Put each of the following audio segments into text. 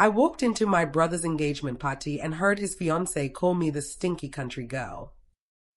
I walked into my brother's engagement party and heard his fiancée call me the stinky country girl.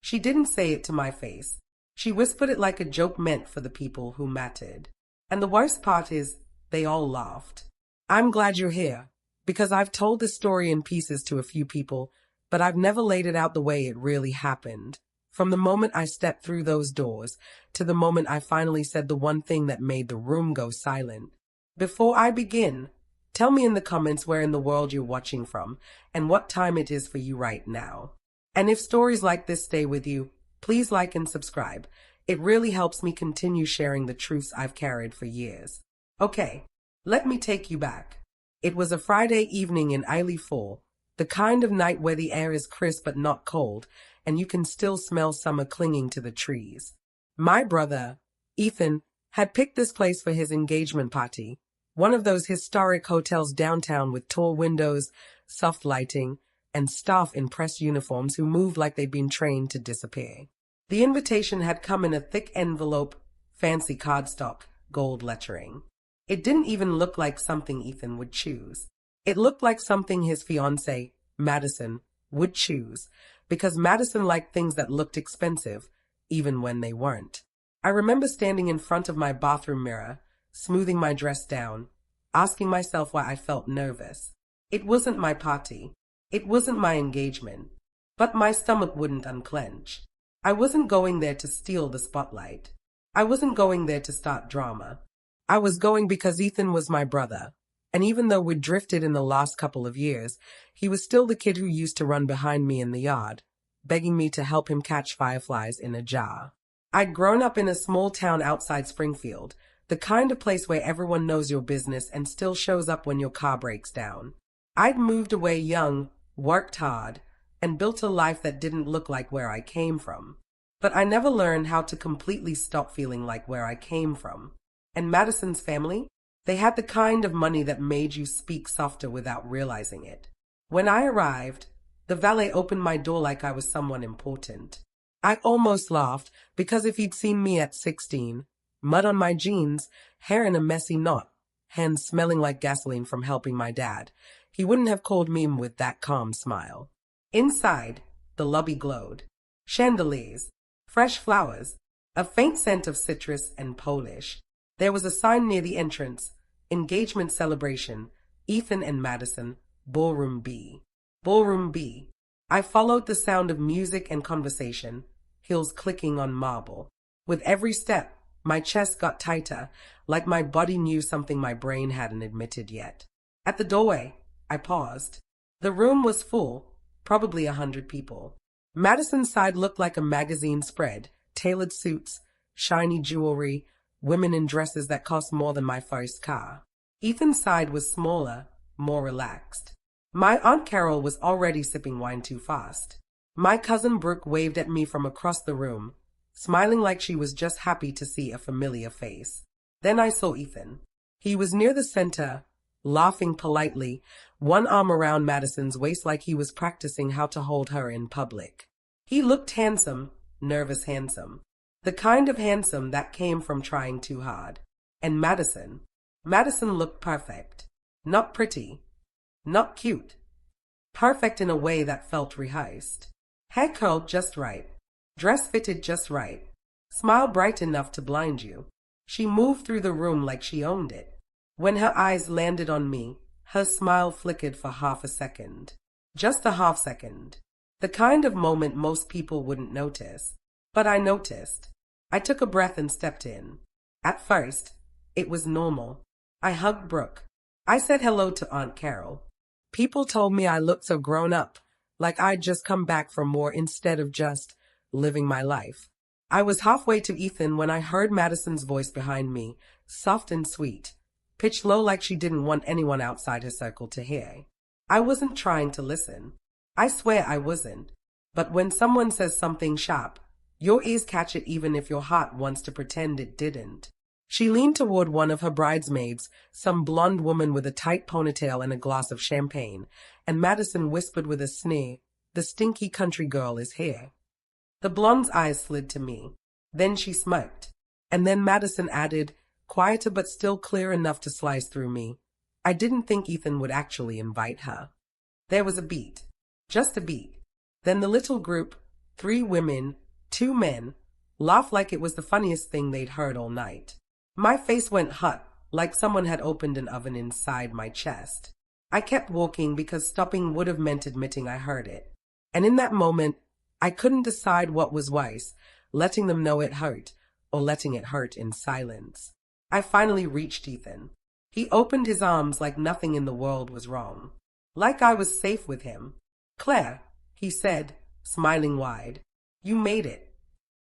She didn't say it to my face. She whispered it like a joke meant for the people who mattered. And the worst part is, they all laughed. I'm glad you're here, because I've told this story in pieces to a few people, but I've never laid it out the way it really happened. From the moment I stepped through those doors to the moment I finally said the one thing that made the room go silent. Before I begin, tell me in the comments where in the world you're watching from and what time it is for you right now. And if stories like this stay with you, please like and subscribe. It really helps me continue sharing the truths I've carried for years. Okay, let me take you back. It was a Friday evening in early fall, the kind of night where the air is crisp but not cold, and you can still smell summer clinging to the trees. My brother, Ethan, had picked this place for his engagement party, one of those historic hotels downtown with tall windows, soft lighting, and staff in pressed uniforms who moved like they'd been trained to disappear. The invitation had come in a thick envelope, fancy cardstock, gold lettering. It didn't even look like something Ethan would choose. It looked like something his fiancée, Madison, would choose, because Madison liked things that looked expensive, even when they weren't. I remember standing in front of my bathroom mirror, smoothing my dress down, asking myself why I felt nervous. It wasn't my party. It wasn't my engagement. But my stomach wouldn't unclench. I wasn't going there to steal the spotlight. I wasn't going there to start drama. I was going because Ethan was my brother. And even though we'd drifted in the last couple of years, he was still the kid who used to run behind me in the yard, begging me to help him catch fireflies in a jar. I'd grown up in a small town outside Springfield, the kind of place where everyone knows your business and still shows up when your car breaks down. I'd moved away young, worked hard, and built a life that didn't look like where I came from. But I never learned how to completely stop feeling like where I came from. And Madison's family? They had the kind of money that made you speak softer without realizing it. When I arrived, the valet opened my door like I was someone important. I almost laughed, because if he'd seen me at 16, mud on my jeans, hair in a messy knot, hands smelling like gasoline from helping my dad, he wouldn't have called me with that calm smile. Inside, the lobby glowed. Chandeliers, fresh flowers, a faint scent of citrus and Polish. There was a sign near the entrance, engagement celebration, Ethan and Madison, Ballroom B. Ballroom B. I followed the sound of music and conversation, heels clicking on marble. With every step, my chest got tighter, like my body knew something my brain hadn't admitted yet. At the doorway, I paused. The room was full, probably 100 people. Madison's side looked like a magazine spread, tailored suits, shiny jewelry, women in dresses that cost more than my first car. Ethan's side was smaller, more relaxed. My Aunt Carol was already sipping wine too fast. My cousin Brooke waved at me from across the room, smiling like she was just happy to see a familiar face. Then I saw Ethan. He was near the center, laughing politely, one arm around Madison's waist like he was practicing how to hold her in public. He looked handsome, nervous handsome. The kind of handsome that came from trying too hard. And Madison looked perfect. Not pretty. Not cute. Perfect in a way that felt rehearsed. Hair curled just right. Dress fitted just right. Smile bright enough to blind you. She moved through the room like she owned it. When her eyes landed on me, her smile flickered for half a second. Just a half second. The kind of moment most people wouldn't notice. But I noticed. I took a breath and stepped in. At first, it was normal. I hugged Brooke. I said hello to Aunt Carol. People told me I looked so grown up, like I'd just come back from war instead of just living my life. I was halfway to Ethan when I heard Madison's voice behind me, soft and sweet, pitched low like she didn't want anyone outside her circle to hear. I wasn't trying to listen. I swear I wasn't. But when someone says something sharp, your ears catch it even if your heart wants to pretend it didn't. She leaned toward one of her bridesmaids, some blonde woman with a tight ponytail and a glass of champagne, and Madison whispered with a sneer, "The stinky country girl is here." The blonde's eyes slid to me. Then she smirked. And then Madison added, quieter but still clear enough to slice through me, I didn't think Ethan would actually invite her. There was a beat. Just a beat. Then the little group, 3 women, 2 men, laughed like it was the funniest thing they'd heard all night. My face went hot, like someone had opened an oven inside my chest. I kept walking because stopping would have meant admitting I heard it. And in that moment, I couldn't decide what was worse, letting them know it hurt, or letting it hurt in silence. I finally reached Ethan. He opened his arms like nothing in the world was wrong. Like I was safe with him. "Claire," he said, smiling wide. "You made it."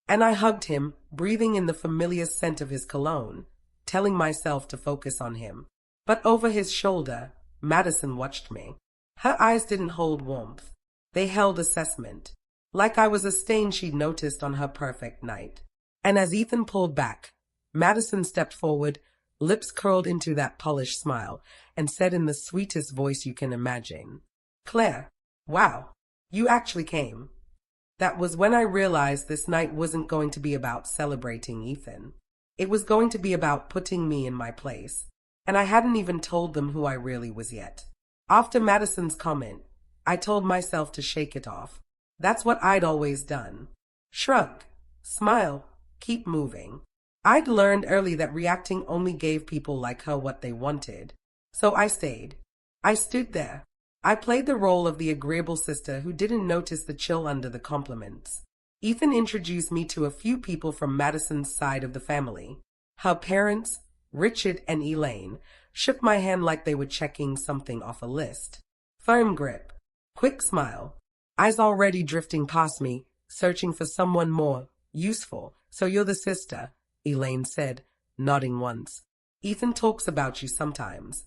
And I hugged him, breathing in the familiar scent of his cologne, telling myself to focus on him. But over his shoulder, Madison watched me. Her eyes didn't hold warmth. They held assessment, like I was a stain she'd noticed on her perfect night. And as Ethan pulled back, Madison stepped forward, lips curled into that polished smile, and said in the sweetest voice you can imagine, "Claire, wow, you actually came." That was when I realized this night wasn't going to be about celebrating Ethan. It was going to be about putting me in my place. And I hadn't even told them who I really was yet. After Madison's comment, I told myself to shake it off. That's what I'd always done. Shrug, smile, keep moving. I'd learned early that reacting only gave people like her what they wanted. So I stayed. I stood there. I played the role of the agreeable sister who didn't notice the chill under the compliments. Ethan introduced me to a few people from Madison's side of the family. Her parents, Richard and Elaine, shook my hand like they were checking something off a list. Firm grip, quick smile, eyes already drifting past me, searching for someone more useful. "So you're the sister," Elaine said, nodding once. "Ethan talks about you sometimes."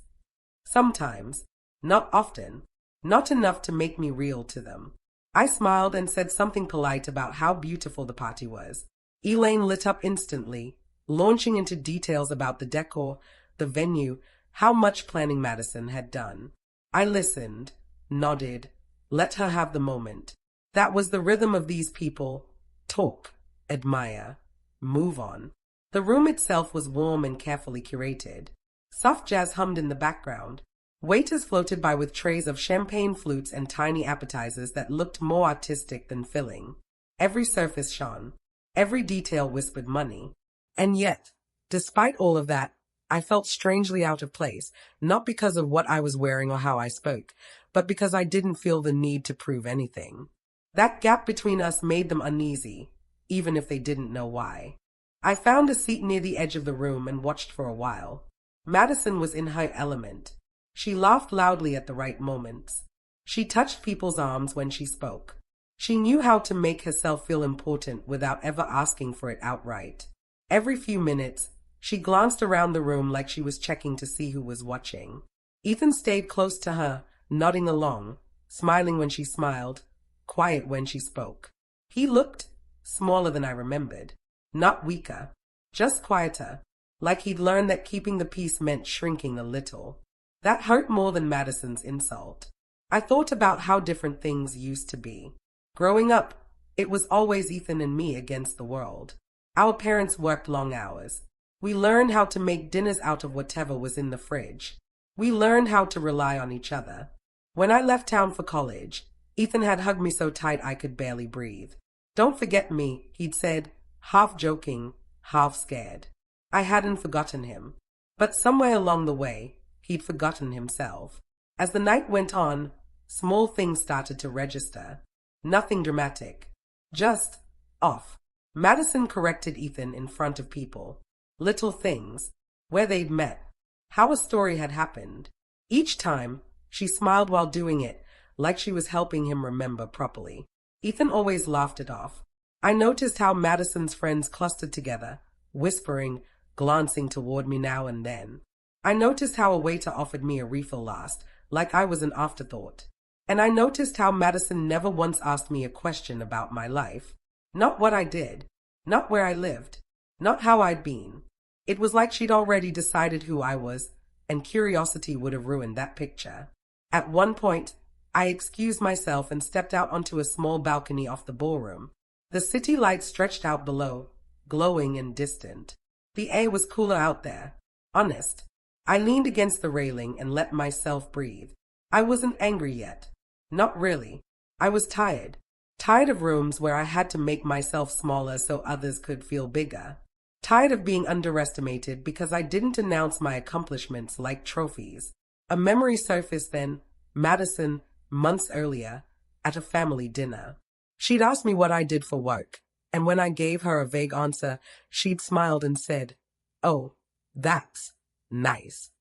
Sometimes, not often, not enough to make me real to them. I smiled and said something polite about how beautiful the party was. Elaine lit up instantly, launching into details about the decor, the venue, how much planning Madison had done. I listened, nodded, let her have the moment. That was the rhythm of these people. Talk, admire, move on. The room itself was warm and carefully curated. Soft jazz hummed in the background. Waiters floated by with trays of champagne flutes and tiny appetizers that looked more artistic than filling. Every surface shone. Every detail whispered money. And yet, despite all of that, I felt strangely out of place, not because of what I was wearing or how I spoke, but because I didn't feel the need to prove anything. That gap between us made them uneasy, even if they didn't know why. I found a seat near the edge of the room and watched for a while. Madison was in her element. She laughed loudly at the right moments. She touched people's arms when she spoke. She knew how to make herself feel important without ever asking for it outright. Every few minutes, she glanced around the room like she was checking to see who was watching. Ethan stayed close to her, nodding along, smiling when she smiled, quiet when she spoke. He looked smaller than I remembered, not weaker, just quieter, like he'd learned that keeping the peace meant shrinking a little. That hurt more than Madison's insult. I thought about how different things used to be. Growing up, it was always Ethan and me against the world. Our parents worked long hours. We learned how to make dinners out of whatever was in the fridge. We learned how to rely on each other. When I left town for college, Ethan had hugged me so tight I could barely breathe. "Don't forget me," he'd said, half joking, half scared. I hadn't forgotten him. But somewhere along the way, he'd forgotten himself. As the night went on, small things started to register. Nothing dramatic. Just off. Madison corrected Ethan in front of people. Little things. Where they'd met. How a story had happened. Each time, she smiled while doing it, like she was helping him remember properly. Ethan always laughed it off. I noticed how Madison's friends clustered together, whispering, glancing toward me now and then. I noticed how a waiter offered me a refill last, like I was an afterthought. And I noticed how Madison never once asked me a question about my life. Not what I did, not where I lived, not how I'd been. It was like she'd already decided who I was, and curiosity would have ruined that picture. At one point, I excused myself and stepped out onto a small balcony off the ballroom. The city lights stretched out below, glowing and distant. The air was cooler out there. Honest. I leaned against the railing and let myself breathe. I wasn't angry yet. Not really. I was tired. Tired of rooms where I had to make myself smaller so others could feel bigger. Tired of being underestimated because I didn't announce my accomplishments like trophies. A memory surfaced then, Madison, months earlier, at a family dinner. She'd asked me what I did for work, and when I gave her a vague answer, she'd smiled and said, "Oh, that's nice."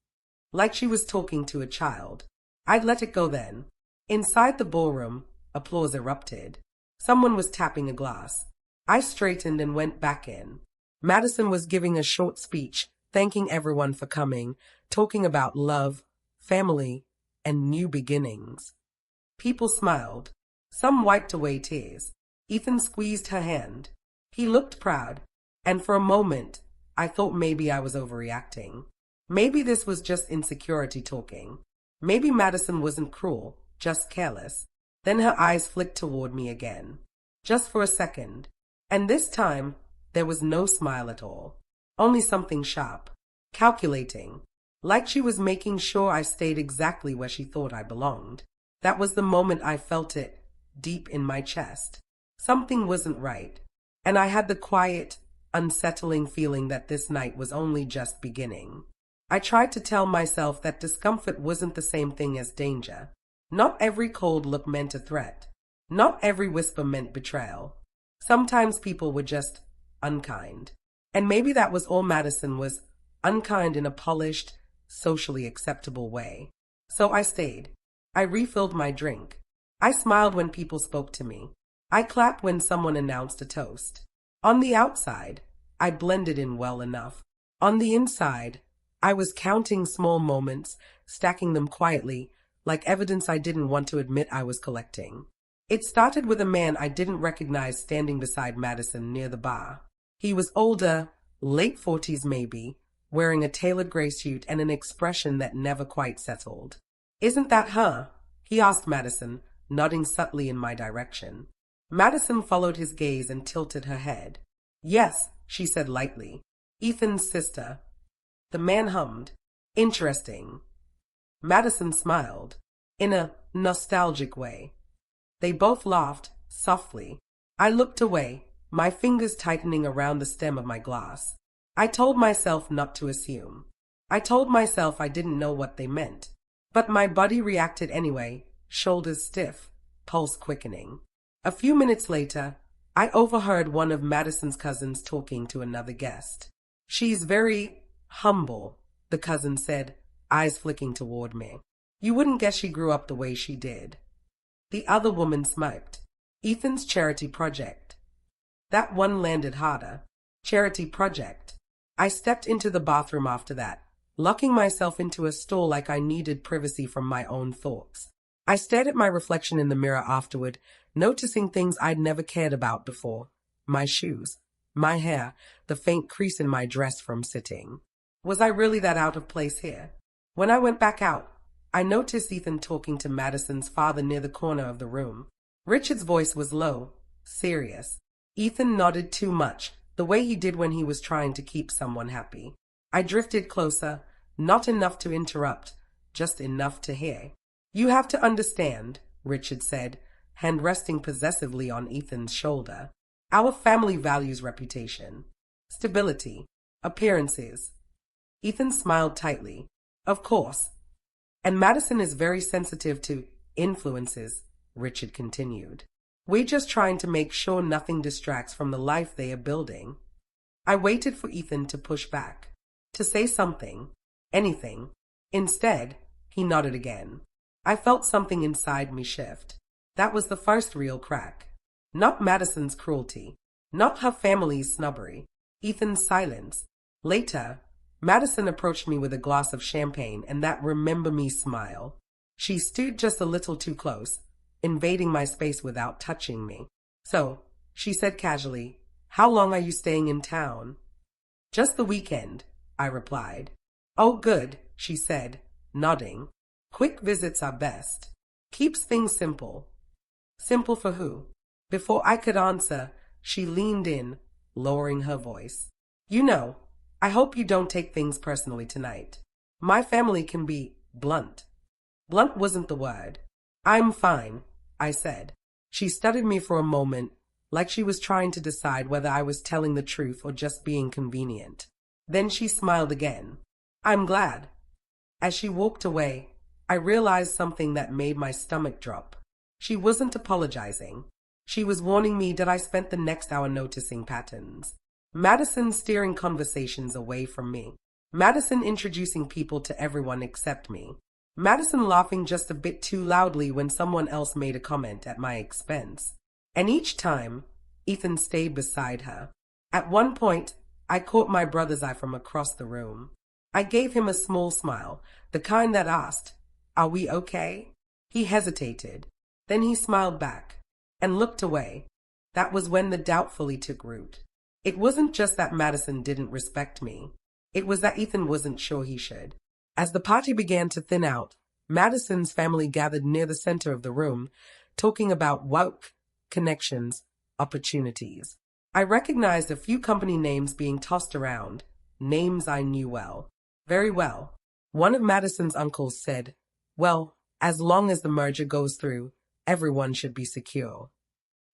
Like she was talking to a child. I'd let it go then. Inside the ballroom, applause erupted. Someone was tapping a glass. I straightened and went back in. Madison was giving a short speech, thanking everyone for coming, talking about love, family, and new beginnings. People smiled. Some wiped away tears. Ethan squeezed her hand. He looked proud, and for a moment, I thought maybe I was overreacting. Maybe this was just insecurity talking. Maybe Madison wasn't cruel, just careless. Then her eyes flicked toward me again. Just for a second. And this time, there was no smile at all. Only something sharp. Calculating. Like she was making sure I stayed exactly where she thought I belonged. That was the moment I felt it, deep in my chest. Something wasn't right. And I had the quiet, unsettling feeling that this night was only just beginning. I tried to tell myself that discomfort wasn't the same thing as danger. Not every cold look meant a threat. Not every whisper meant betrayal. Sometimes people were just unkind. And maybe that was all Madison was, unkind in a polished, socially acceptable way. So I stayed. I refilled my drink. I smiled when people spoke to me. I clapped when someone announced a toast. On the outside, I blended in well enough. On the inside, I was counting small moments, stacking them quietly, like evidence I didn't want to admit I was collecting. It started with a man I didn't recognize standing beside Madison near the bar. He was older, late 40s maybe, wearing a tailored gray suit and an expression that never quite settled. "Isn't that her?" he asked Madison, nodding subtly in my direction. Madison followed his gaze and tilted her head. "Yes," she said lightly. "Ethan's sister." The man hummed. "Interesting." Madison smiled, in a nostalgic way. They both laughed, softly. I looked away, my fingers tightening around the stem of my glass. I told myself not to assume. I told myself I didn't know what they meant. But my body reacted anyway, shoulders stiff, pulse quickening. A few minutes later, I overheard one of Madison's cousins talking to another guest. "She's very humble," the cousin said, eyes flicking toward me. "You wouldn't guess she grew up the way she did." The other woman smirked. "Ethan's charity project." That one landed harder. Charity project. I stepped into the bathroom after that, locking myself into a stall like I needed privacy from my own thoughts. I stared at my reflection in the mirror afterward, noticing things I'd never cared about before. My shoes, my hair, the faint crease in my dress from sitting. Was I really that out of place here? When I went back out, I noticed Ethan talking to Madison's father near the corner of the room. Richard's voice was low, serious. Ethan nodded too much, the way he did when he was trying to keep someone happy. I drifted closer, not enough to interrupt, just enough to hear. "You have to understand," Richard said, hand resting possessively on Ethan's shoulder. "Our family values reputation, stability, appearances." Ethan smiled tightly. "Of course. And Madison is very sensitive to influences," Richard continued. "We're just trying to make sure nothing distracts from the life they are building." I waited for Ethan to push back, to say something, anything. Instead, he nodded again. I felt something inside me shift. That was the first real crack. Not Madison's cruelty, not her family's snobbery, Ethan's silence. Later, Madison approached me with a glass of champagne and that remember me smile. She stood just a little too close, invading my space without touching me. "So," she said casually, "how long are you staying in town?" "Just the weekend," I replied. "Oh, good," she said, nodding. "Quick visits are best. Keeps things simple." "Simple for who?" Before I could answer, she leaned in, lowering her voice. "You know, I hope you don't take things personally tonight." My family can be blunt. Blunt wasn't the word. I'm fine, I said. She studied me for a moment, like she was trying to decide whether I was telling the truth or just being convenient. Then she smiled again. I'm glad. As she walked away, I realized something that made my stomach drop. She wasn't apologizing. She was warning me that I spent the next hour noticing patterns. Madison steering conversations away from me. Madison introducing people to everyone except me. Madison laughing just a bit too loudly when someone else made a comment at my expense. And each time, Ethan stayed beside her. At one point, I caught my brother's eye from across the room. I gave him a small smile, the kind that asked, "Are we okay?" He hesitated. Then he smiled back and looked away. That was when the doubt fully took root. It wasn't just that Madison didn't respect me. It was that Ethan wasn't sure he should. As the party began to thin out, Madison's family gathered near the center of the room, talking about work, connections, opportunities. I recognized a few company names being tossed around, names I knew well. Very well. One of Madison's uncles said, "Well, as long as the merger goes through, everyone should be secure."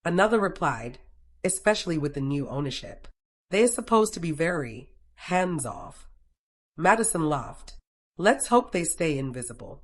Another replied, "Especially with the new ownership. They are supposed to be very hands-off." Madison laughed. "Let's hope they stay invisible."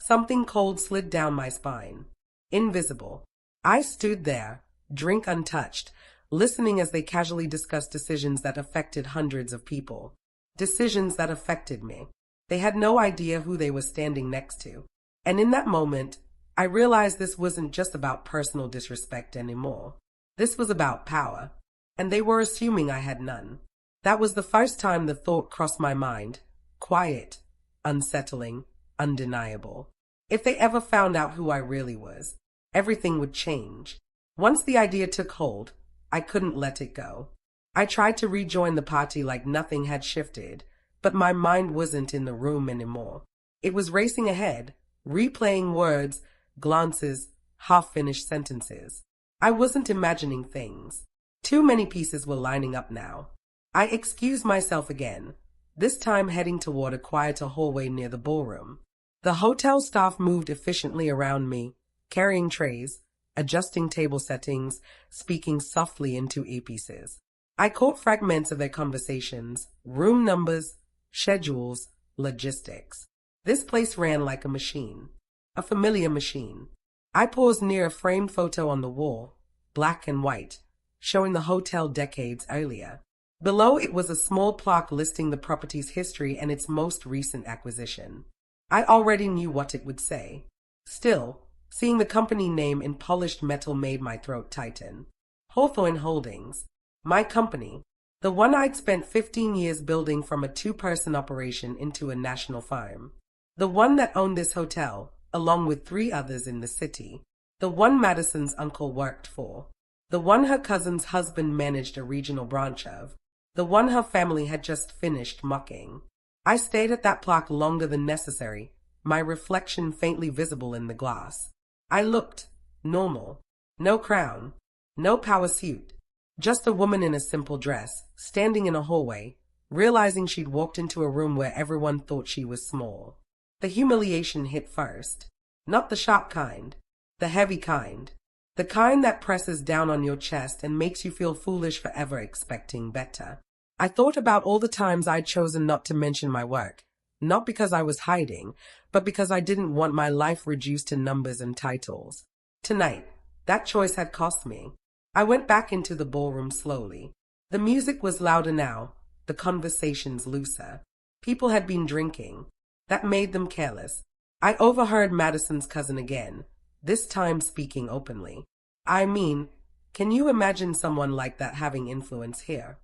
Something cold slid down my spine. Invisible. I stood there, drink untouched, listening as they casually discussed decisions that affected hundreds of people. Decisions that affected me. They had no idea who they were standing next to. And in that moment, I realized this wasn't just about personal disrespect anymore. This was about power. And they were assuming I had none. That was the first time the thought crossed my mind. Quiet, unsettling, undeniable. If they ever found out who I really was, everything would change. Once the idea took hold, I couldn't let it go. I tried to rejoin the party like nothing had shifted, but my mind wasn't in the room anymore. It was racing ahead, replaying words, glances, half-finished sentences. I wasn't imagining things. Too many pieces were lining up now. I excused myself again, this time heading toward a quieter hallway near the ballroom. The hotel staff moved efficiently around me, carrying trays, adjusting table settings, speaking softly into earpieces. I caught fragments of their conversations, room numbers, schedules, logistics. This place ran like a machine, a familiar machine. I paused near a framed photo on the wall, black and white, showing the hotel decades earlier. Below it was a small plaque listing the property's history and its most recent acquisition. I already knew what it would say. Still, seeing the company name in polished metal made my throat tighten. Hawthorne Holdings. My company. The one I'd spent 15 years building from a two-person operation into a national farm. The one that owned this hotel, along with 3 others in the city. The one Madison's uncle worked for. The one her cousin's husband managed a regional branch of. The one her family had just finished mucking. I stayed at that plaque longer than necessary, my reflection faintly visible in the glass. I looked normal. No crown. No power suit. Just a woman in a simple dress, standing in a hallway, realizing she'd walked into a room where everyone thought she was small. The humiliation hit first. Not the sharp kind. The heavy kind. The kind that presses down on your chest and makes you feel foolish for ever expecting better. I thought about all the times I'd chosen not to mention my work, not because I was hiding, but because I didn't want my life reduced to numbers and titles. Tonight, that choice had cost me. I went back into the ballroom slowly. The music was louder now, the conversations looser. People had been drinking. That made them careless. I overheard Madison's cousin again, this time speaking openly. "I mean, can you imagine someone like that having influence here?"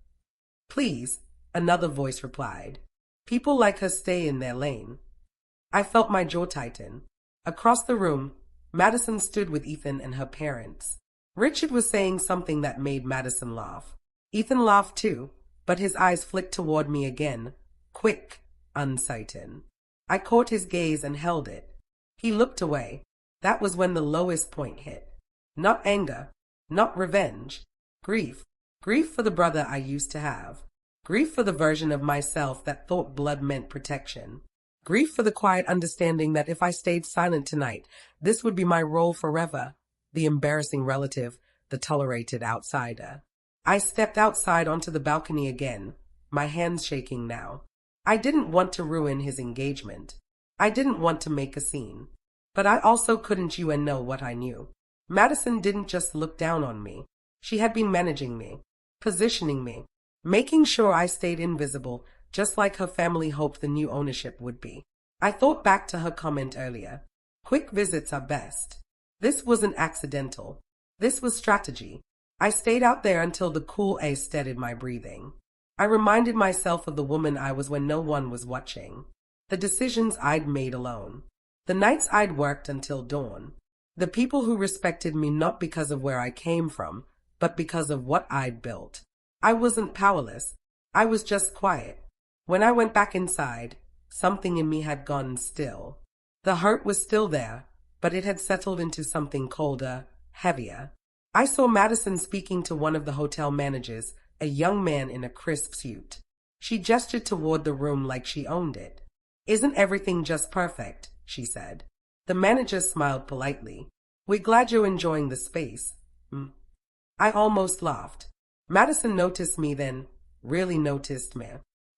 "Please," another voice replied. "People like her stay in their lane." I felt my jaw tighten. Across the room, Madison stood with Ethan and her parents. Richard was saying something that made Madison laugh. Ethan laughed too, but his eyes flicked toward me again, quick, uncertain. I caught his gaze and held it. He looked away. That was when the lowest point hit. Not anger, not revenge. Grief. Grief for the brother I used to have. Grief for the version of myself that thought blood meant protection. Grief for the quiet understanding that if I stayed silent tonight, this would be my role forever. The embarrassing relative, the tolerated outsider. I stepped outside onto the balcony again, my hands shaking now. I didn't want to ruin his engagement. I didn't want to make a scene. But I also couldn't know what I knew. Madison didn't just look down on me. She had been managing me, positioning me, making sure I stayed invisible, just like her family hoped the new ownership would be. I thought back to her comment earlier. Quick visits are best. This wasn't accidental. This was strategy. I stayed out there until the cool air steadied my breathing. I reminded myself of the woman I was when no one was watching. The decisions I'd made alone. The nights I'd worked until dawn. The people who respected me not because of where I came from, but because of what I'd built. I wasn't powerless. I was just quiet. When I went back inside, something in me had gone still. The hurt was still there, but it had settled into something colder, heavier. I saw Madison speaking to one of the hotel managers, a young man in a crisp suit. She gestured toward the room like she owned it. "Isn't everything just perfect?" she said. The manager smiled politely. "We're glad you're enjoying the space." I almost laughed. Madison noticed me then, really noticed me.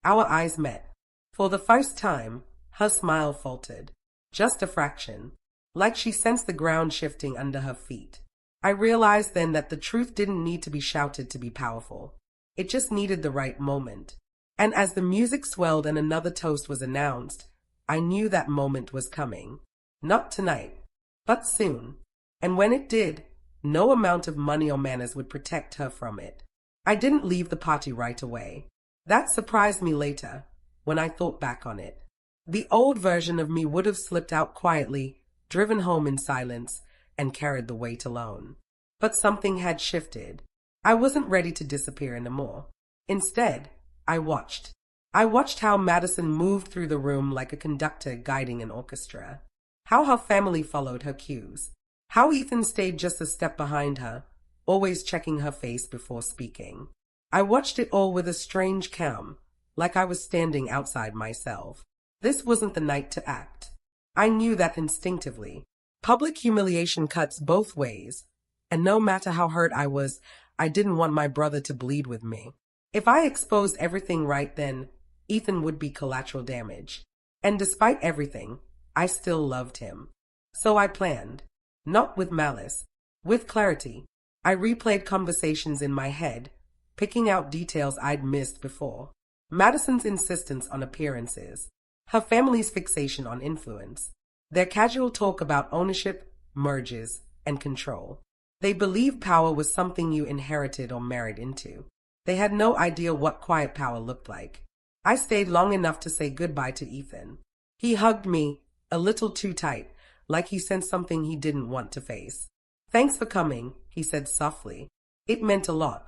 Our eyes met. For the first time, her smile faltered. Just a fraction. Like she sensed the ground shifting under her feet. I realized then that the truth didn't need to be shouted to be powerful. It just needed the right moment. And as the music swelled and another toast was announced, I knew that moment was coming. Not tonight, but soon. And when it did, no amount of money or manners would protect her from it. I didn't leave the party right away. That surprised me later, when I thought back on it. The old version of me would have slipped out quietly, driven home in silence, and carried the weight alone. But something had shifted. I wasn't ready to disappear anymore. Instead, I watched. I watched how Madison moved through the room like a conductor guiding an orchestra. How her family followed her cues. How Ethan stayed just a step behind her, always checking her face before speaking. I watched it all with a strange calm, like I was standing outside myself. This wasn't the night to act. I knew that instinctively. Public humiliation cuts both ways, and no matter how hurt I was, I didn't want my brother to bleed with me. If I exposed everything right then, Ethan would be collateral damage. And despite everything, I still loved him. So I planned. Not with malice, with clarity. I replayed conversations in my head, picking out details I'd missed before. Madison's insistence on appearances, her family's fixation on influence, their casual talk about ownership, mergers, and control. They believed power was something you inherited or married into. They had no idea what quiet power looked like. I stayed long enough to say goodbye to Ethan. He hugged me, a little too tight, like he sensed something he didn't want to face. "Thanks for coming," he said softly. It meant a lot.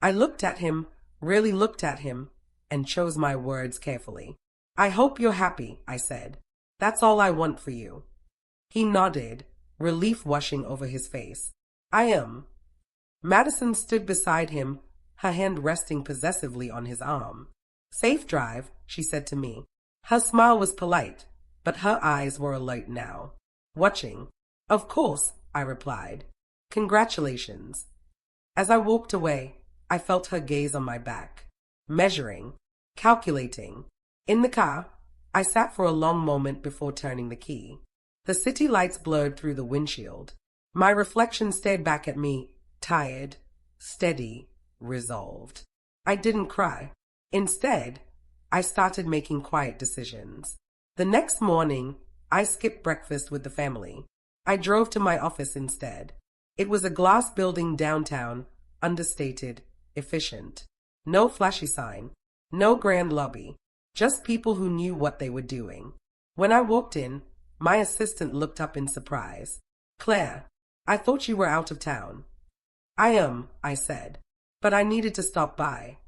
I looked at him, really looked at him, and chose my words carefully. "I hope you're happy," I said. "That's all I want for you." He nodded, relief washing over his face. "I am." Madison stood beside him, her hand resting possessively on his arm. "Safe drive," she said to me. Her smile was polite, but her eyes were alert now. "Watching." "Of course," I replied. "Congratulations." As I walked away, I felt her gaze on my back. Measuring, calculating. In the car, I sat for a long moment before turning the key. The city lights blurred through the windshield. My reflection stared back at me, tired, steady, resolved. I didn't cry. Instead, I started making quiet decisions. The next morning, I skipped breakfast with the family. I drove to my office instead. It was a glass building downtown, understated, efficient. No flashy sign, no grand lobby, just people who knew what they were doing. When I walked in, my assistant looked up in surprise. "Claire, I thought you were out of town." "I am," I said, "but I needed to stop by."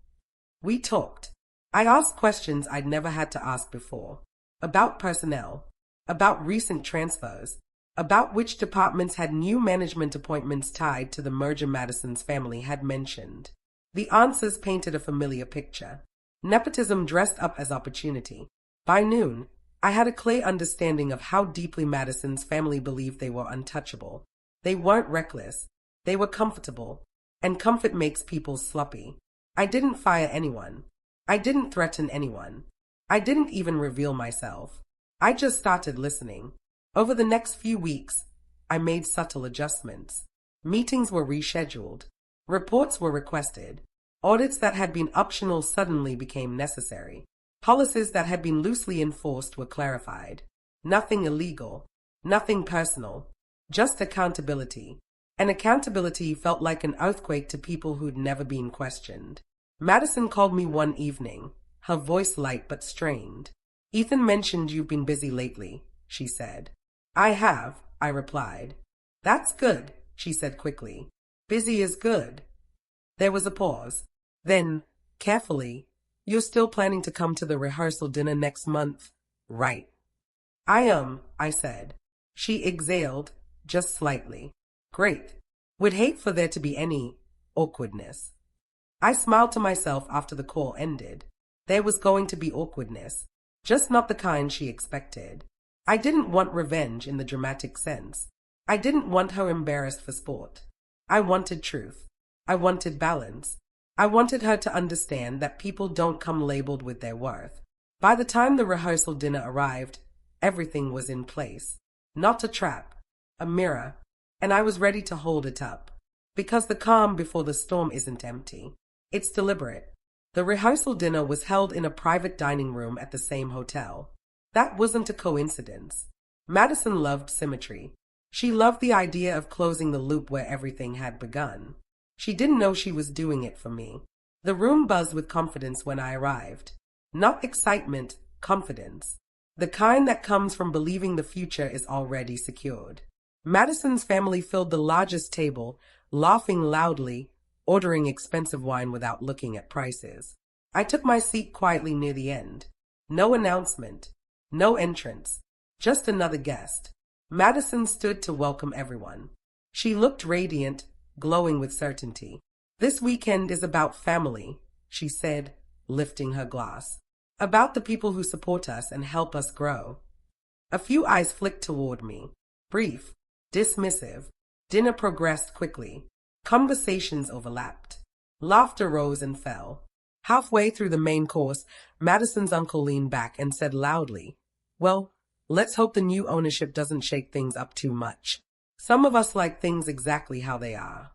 We talked. I asked questions I'd never had to ask before. About personnel, about recent transfers, about which departments had new management appointments tied to the merger Madison's family had mentioned. The answers painted a familiar picture. Nepotism dressed up as opportunity. By noon, I had a clear understanding of how deeply Madison's family believed they were untouchable. They weren't reckless. They were comfortable. And comfort makes people sloppy. I didn't fire anyone. I didn't threaten anyone. I didn't even reveal myself. I just started listening. Over the next few weeks, I made subtle adjustments. Meetings were rescheduled. Reports were requested. Audits that had been optional suddenly became necessary. Policies that had been loosely enforced were clarified. Nothing illegal. Nothing personal. Just accountability. And accountability felt like an earthquake to people who'd never been questioned. Madison called me one evening, her voice light but strained. "Ethan mentioned you've been busy lately," she said. "I have," I replied. "That's good," she said quickly. "Busy is good." There was a pause. Then, carefully, "You're still planning to come to the rehearsal dinner next month, right?" "I am," I said. She exhaled, just slightly. "Great. Would hate for there to be any awkwardness." I smiled to myself after the call ended. There was going to be awkwardness, just not the kind she expected. I didn't want revenge in the dramatic sense. I didn't want her embarrassed for sport. I wanted truth. I wanted balance. I wanted her to understand that people don't come labeled with their worth. By the time the rehearsal dinner arrived, everything was in place. Not a trap, a mirror, and I was ready to hold it up. Because the calm before the storm isn't empty. It's deliberate. The rehearsal dinner was held in a private dining room at the same hotel. That wasn't a coincidence. Madison loved symmetry. She loved the idea of closing the loop where everything had begun. She didn't know she was doing it for me. The room buzzed with confidence when I arrived. Not excitement, confidence. The kind that comes from believing the future is already secured. Madison's family filled the largest table, laughing loudly, ordering expensive wine without looking at prices. I took my seat quietly near the end. No announcement. No entrance. Just another guest. Madison stood to welcome everyone. She looked radiant, glowing with certainty. "This weekend is about family," she said, lifting her glass. "About the people who support us and help us grow." A few eyes flicked toward me. Brief, dismissive. Dinner progressed quickly. Conversations overlapped. Laughter rose and fell. Halfway through the main course, Madison's uncle leaned back and said loudly, "Well, let's hope the new ownership doesn't shake things up too much. Some of us like things exactly how they are."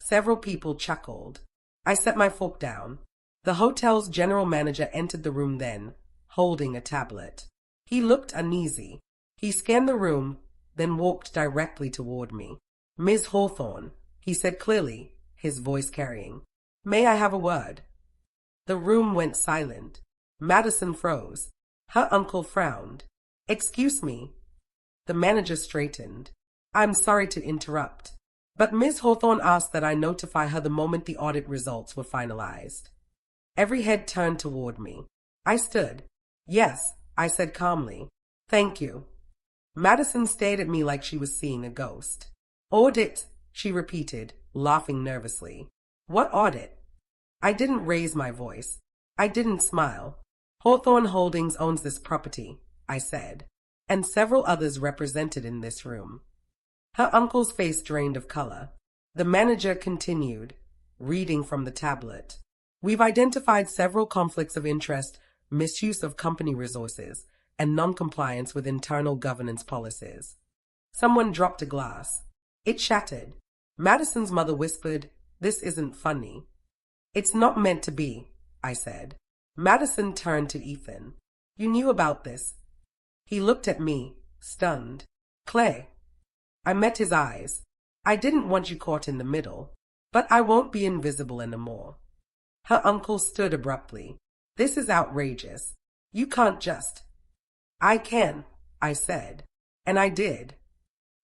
Several people chuckled. I set my fork down. The hotel's general manager entered the room then, holding a tablet. He looked uneasy. He scanned the room, then walked directly toward me. "Ms. Hawthorne," he said clearly, his voice carrying. "May I have a word?" The room went silent. Madison froze. Her uncle frowned. "Excuse me." The manager straightened. "I'm sorry to interrupt, but Ms. Hawthorne asked that I notify her the moment the audit results were finalized." Every head turned toward me. I stood. "Yes," I said calmly. "Thank you." Madison stared at me like she was seeing a ghost. "Audit," she repeated, laughing nervously. "What audit?" I didn't raise my voice. I didn't smile. "Hawthorne Holdings owns this property," I said, "and several others represented in this room." Her uncle's face drained of color. The manager continued, reading from the tablet. "We've identified several conflicts of interest, misuse of company resources, and non-compliance with internal governance policies." Someone dropped a glass. It shattered. Madison's mother whispered, "This isn't funny." "It's not meant to be," I said. Madison turned to Ethan. "You knew about this." He looked at me, stunned. "Clay." I met his eyes. "I didn't want you caught in the middle, but I won't be invisible anymore." Her uncle stood abruptly. "This is outrageous. You can't just—" "I can," I said, and I did.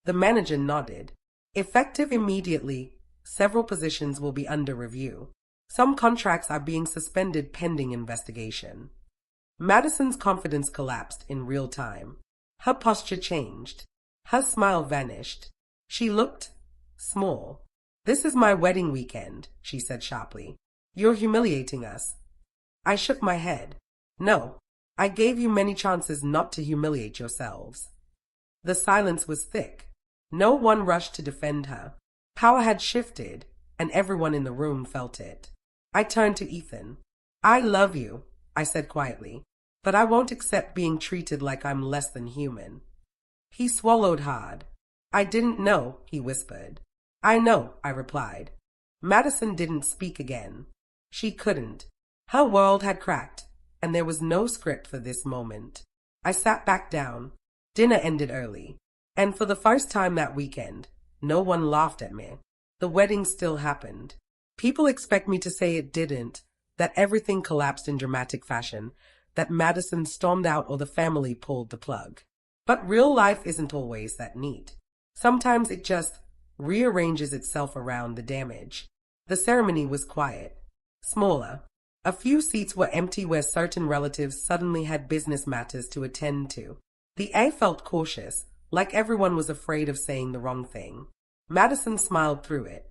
The manager nodded. "Effective immediately, several positions will be under review. Some contracts are being suspended pending investigation." Madison's confidence collapsed in real time. Her posture changed. Her smile vanished. She looked small. "This is my wedding weekend," she said sharply. "You're humiliating us." I shook my head. "No, I gave you many chances not to humiliate yourselves. The silence was thick. No one rushed to defend her. Power had shifted, and everyone in the room felt it. I turned to Ethan. I love you, I said quietly, but I won't accept being treated like I'm less than human. He swallowed hard. I didn't know, he whispered. I know, I replied. Madison didn't speak again. She couldn't. Her world had cracked, and there was no script for this moment. I sat back down. Dinner ended early, and for the first time that weekend, no one laughed at me. The wedding still happened. People expect me to say it didn't, that everything collapsed in dramatic fashion, that Madison stormed out or the family pulled the plug. But real life isn't always that neat. Sometimes it just rearranges itself around the damage. The ceremony was quiet, smaller. A few seats were empty where certain relatives suddenly had business matters to attend to. The A felt cautious, like everyone was afraid of saying the wrong thing. Madison smiled through it.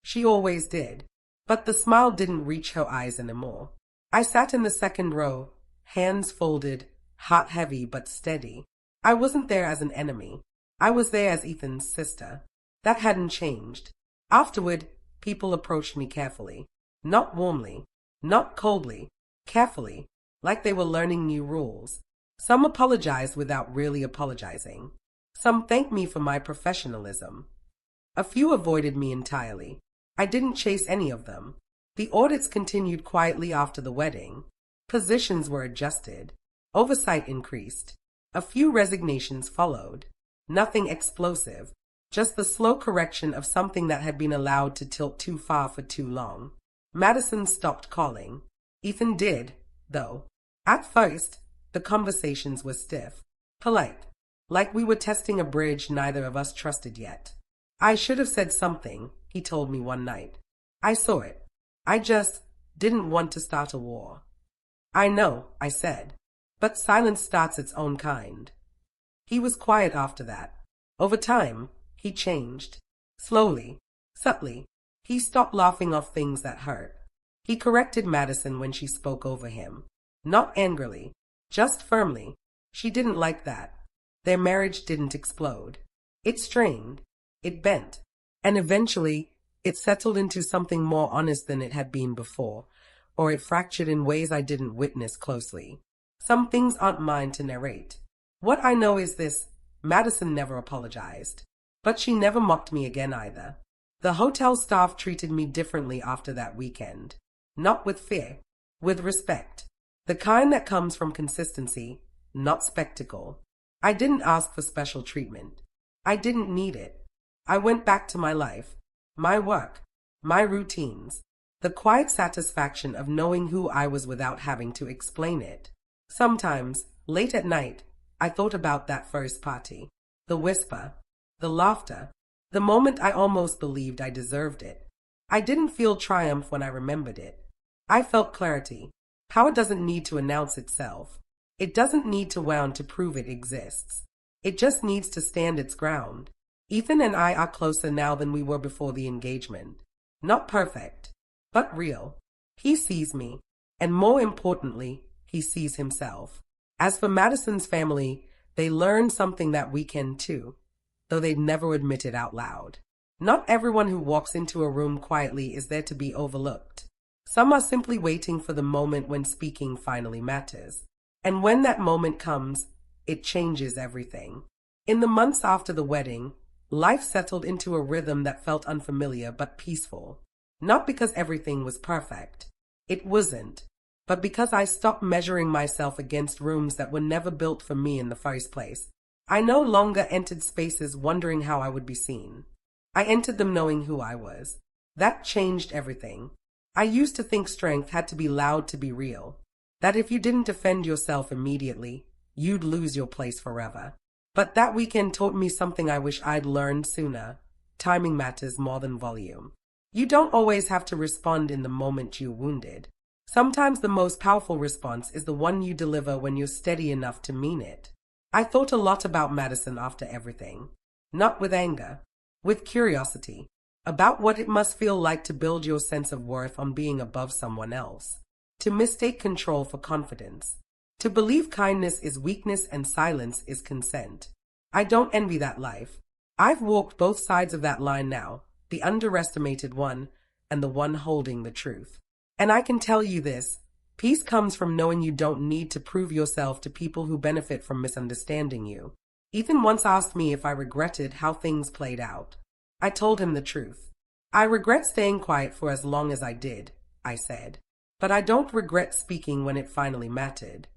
She always did. But the smile didn't reach her eyes anymore. I sat in the second row, hands folded, heart heavy but steady. I wasn't there as an enemy. I was there as Ethan's sister. That hadn't changed. Afterward, people approached me carefully. Not warmly, not coldly, carefully, like they were learning new rules. Some apologized without really apologizing. Some thanked me for my professionalism. A few avoided me entirely. I didn't chase any of them. The audits continued quietly after the wedding. Positions were adjusted. Oversight increased. A few resignations followed. Nothing explosive, just the slow correction of something that had been allowed to tilt too far for too long. Madison stopped calling. Ethan did, though. At first, the conversations were stiff, polite, like we were testing a bridge neither of us trusted yet. I should have said something, he told me one night. I saw it. I just didn't want to start a war. I know, I said, but silence starts its own kind. He was quiet after that. Over time, he changed. Slowly, subtly, he stopped laughing off things that hurt. He corrected Madison when she spoke over him. Not angrily, just firmly. She didn't like that. Their marriage didn't explode. It strained. It bent. And eventually, it settled into something more honest than it had been before, or it fractured in ways I didn't witness closely. Some things aren't mine to narrate. What I know is this: Madison never apologized. But she never mocked me again either. The hotel staff treated me differently after that weekend. Not with fear, with respect. The kind that comes from consistency, not spectacle. I didn't ask for special treatment. I didn't need it. I went back to my life, my work, my routines, the quiet satisfaction of knowing who I was without having to explain it. Sometimes, late at night, I thought about that first party. The whisper, the laughter, the moment I almost believed I deserved it. I didn't feel triumph when I remembered it. I felt clarity. Power doesn't need to announce itself. It doesn't need to wound to prove it exists. It just needs to stand its ground. Ethan and I are closer now than we were before the engagement. Not perfect, but real. He sees me, and more importantly, he sees himself. As for Madison's family, they learned something that weekend too, though they'd never admit it out loud. Not everyone who walks into a room quietly is there to be overlooked. Some are simply waiting for the moment when speaking finally matters. And when that moment comes, it changes everything. In the months after the wedding, life settled into a rhythm that felt unfamiliar but peaceful. Not because everything was perfect. It wasn't. But because I stopped measuring myself against rooms that were never built for me in the first place. I no longer entered spaces wondering how I would be seen. I entered them knowing who I was. That changed everything. I used to think strength had to be loud to be real. That if you didn't defend yourself immediately, you'd lose your place forever. But that weekend taught me something I wish I'd learned sooner. Timing matters more than volume. You don't always have to respond in the moment you're wounded. Sometimes the most powerful response is the one you deliver when you're steady enough to mean it. I thought a lot about Madison after everything. Not with anger, with curiosity. About what it must feel like to build your sense of worth on being above someone else. To mistake control for confidence. To believe kindness is weakness and silence is consent. I don't envy that life. I've walked both sides of that line now, the underestimated one and the one holding the truth. And I can tell you this, peace comes from knowing you don't need to prove yourself to people who benefit from misunderstanding you. Ethan once asked me if I regretted how things played out. I told him the truth. I regret staying quiet for as long as I did, I said. But I don't regret speaking when it finally mattered.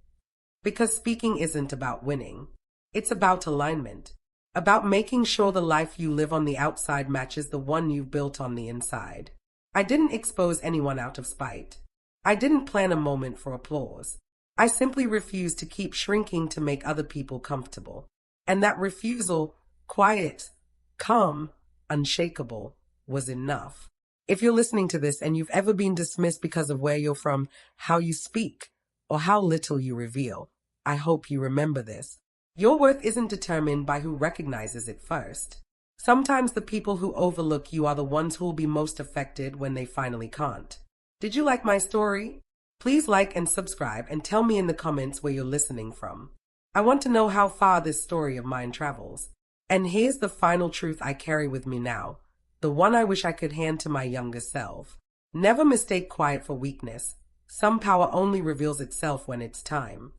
Because speaking isn't about winning. It's about alignment. About making sure the life you live on the outside matches the one you've built on the inside. I didn't expose anyone out of spite. I didn't plan a moment for applause. I simply refused to keep shrinking to make other people comfortable. And that refusal, quiet, calm, unshakable, was enough. If you're listening to this and you've ever been dismissed because of where you're from, how you speak, or how little you reveal, I hope you remember this. Your worth isn't determined by who recognizes it first. Sometimes the people who overlook you are the ones who will be most affected when they finally can't. Did you like my story? Please like and subscribe and tell me in the comments where you're listening from. I want to know how far this story of mine travels. And here's the final truth I carry with me now, the one I wish I could hand to my younger self. Never mistake quiet for weakness. Some power only reveals itself when it's time.